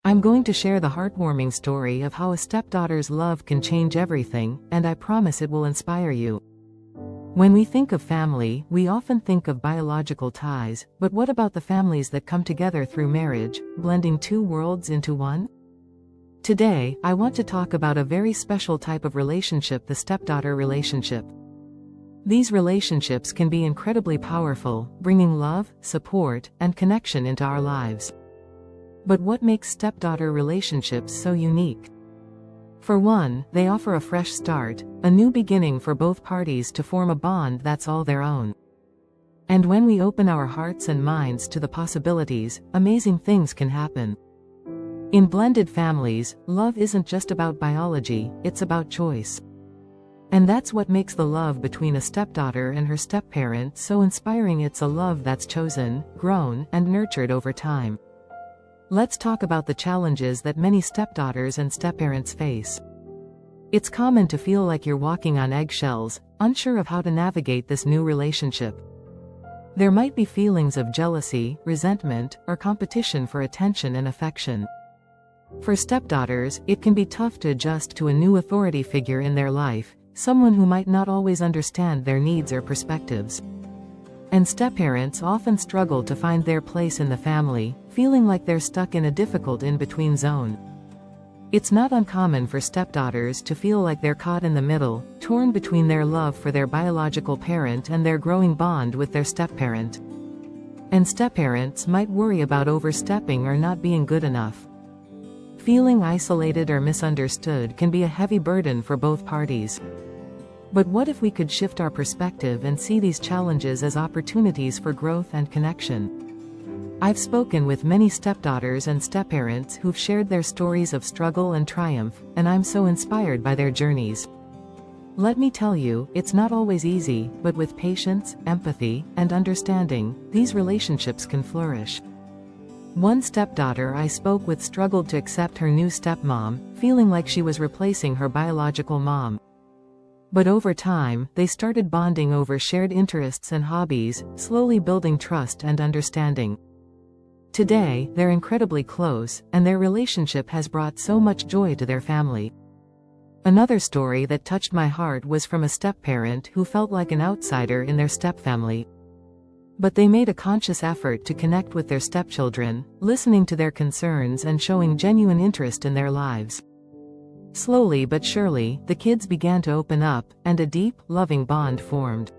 I'm going to share the heartwarming story of how a stepdaughter's love can change everything, and I promise it will inspire you. When we think of family, we often think of biological ties, but what about the families that come together through marriage, blending two worlds into one? Today, I want to talk about a very special type of relationship, the stepdaughter relationship. These relationships can be incredibly powerful, bringing love, support, and connection into our lives. But what makes stepdaughter relationships so unique? For one, they offer a fresh start, a new beginning for both parties to form a bond that's all their own. And when we open our hearts and minds to the possibilities, amazing things can happen. In blended families, love isn't just about biology, it's about choice. And that's what makes the love between a stepdaughter and her stepparent so inspiring. It's a love that's chosen, grown, and nurtured over time. Let's talk about the challenges that many stepdaughters and stepparents face. It's common to feel like you're walking on eggshells, unsure of how to navigate this new relationship. There might be feelings of jealousy, resentment, or competition for attention and affection. For stepdaughters, it can be tough to adjust to a new authority figure in their life, someone who might not always understand their needs or perspectives. And stepparents often struggle to find their place in the family, feeling like they're stuck in a difficult in-between zone. It's not uncommon for stepdaughters to feel like they're caught in the middle, torn between their love for their biological parent and their growing bond with their stepparent. And stepparents might worry about overstepping or not being good enough. Feeling isolated or misunderstood can be a heavy burden for both parties. But what if we could shift our perspective and see these challenges as opportunities for growth and connection? I've spoken with many stepdaughters and stepparents who've shared their stories of struggle and triumph, and I'm so inspired by their journeys. Let me tell you, it's not always easy, but with patience, empathy, and understanding, these relationships can flourish. One stepdaughter I spoke with struggled to accept her new stepmom, feeling like she was replacing her biological mom. But over time, they started bonding over shared interests and hobbies, slowly building trust and understanding. Today, they're incredibly close, and their relationship has brought so much joy to their family. Another story that touched my heart was from a stepparent who felt like an outsider in their stepfamily. But they made a conscious effort to connect with their stepchildren, listening to their concerns and showing genuine interest in their lives. Slowly but surely, the kids began to open up, and a deep, loving bond formed.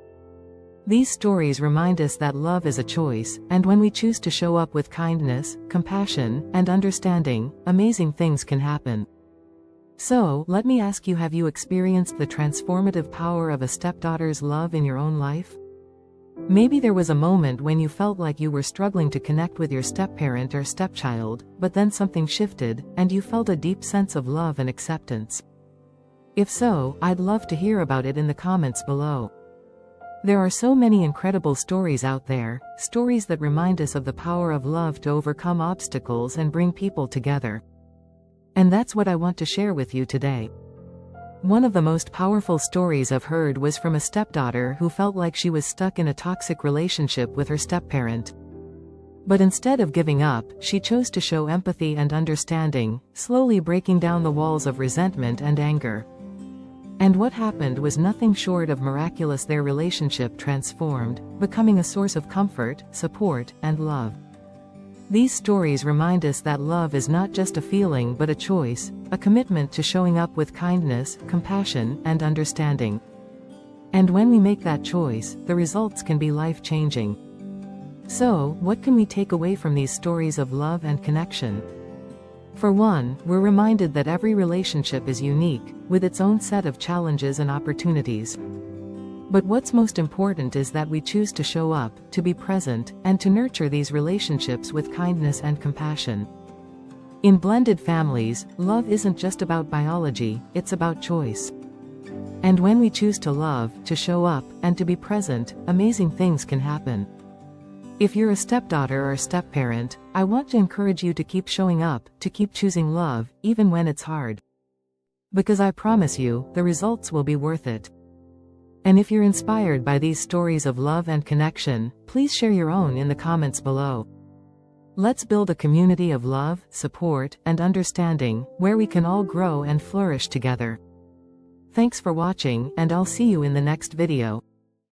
These stories remind us that love is a choice, and when we choose to show up with kindness, compassion, and understanding, amazing things can happen. So, let me ask you, have you experienced the transformative power of a stepdaughter's love in your own life? Maybe there was a moment when you felt like you were struggling to connect with your stepparent or stepchild, but then something shifted, and you felt a deep sense of love and acceptance. If so, I'd love to hear about it in the comments below. There are so many incredible stories out there, stories that remind us of the power of love to overcome obstacles and bring people together. And that's what I want to share with you today. One of the most powerful stories I've heard was from a stepdaughter who felt like she was stuck in a toxic relationship with her stepparent. But instead of giving up, she chose to show empathy and understanding, slowly breaking down the walls of resentment and anger. And what happened was nothing short of miraculous. Their relationship transformed, becoming a source of comfort, support, and love. These stories remind us that love is not just a feeling but a choice, a commitment to showing up with kindness, compassion, and understanding. And when we make that choice, the results can be life-changing. So, what can we take away from these stories of love and connection? For one, we're reminded that every relationship is unique, with its own set of challenges and opportunities. But what's most important is that we choose to show up, to be present, and to nurture these relationships with kindness and compassion. In blended families, love isn't just about biology, it's about choice. And when we choose to love, to show up, and to be present, amazing things can happen. If you're a stepdaughter or stepparent, I want to encourage you to keep showing up, to keep choosing love, even when it's hard. Because I promise you, the results will be worth it. And if you're inspired by these stories of love and connection, please share your own in the comments below. Let's build a community of love, support, and understanding, where we can all grow and flourish together. Thanks for watching, and I'll see you in the next video.